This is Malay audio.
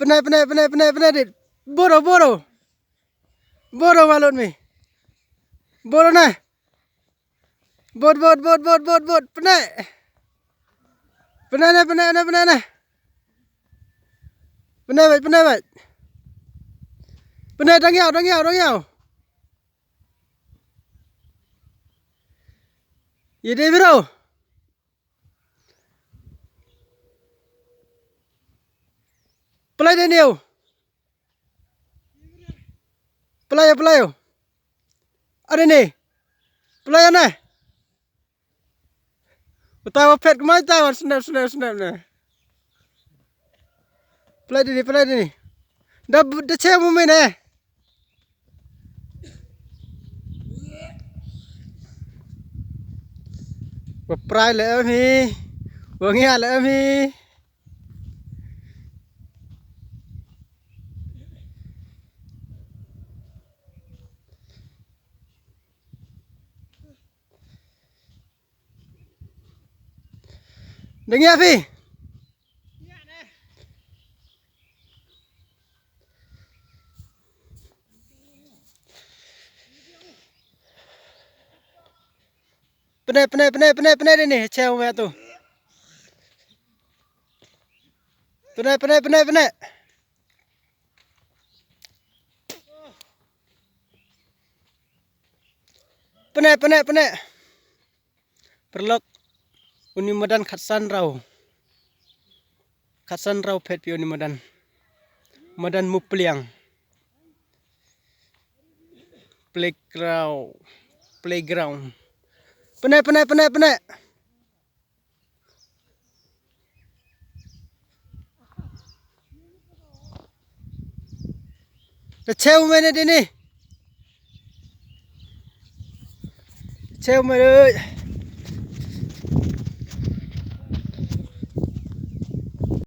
Penai dit. Boro malut mi. Boro nah. Bot. Penai. Penai nah. Penai baik. Penai dang yau. Ye bro. Pelai dia niu. Pelayo. Ada ni. Pelayo nah. Utawa pet kemai tahu snap nah. Pelai dia ni. Dah cemu main eh. Prai le mi. Wangi le mi. Dengar Fi. Penai dia ni, cewek mak tu. Penai. Penai. Perlok uni madan khatsan rau pet pi uni madan Mupliang. Playground. Penai. Cewek mana dia ni? Cewek mana?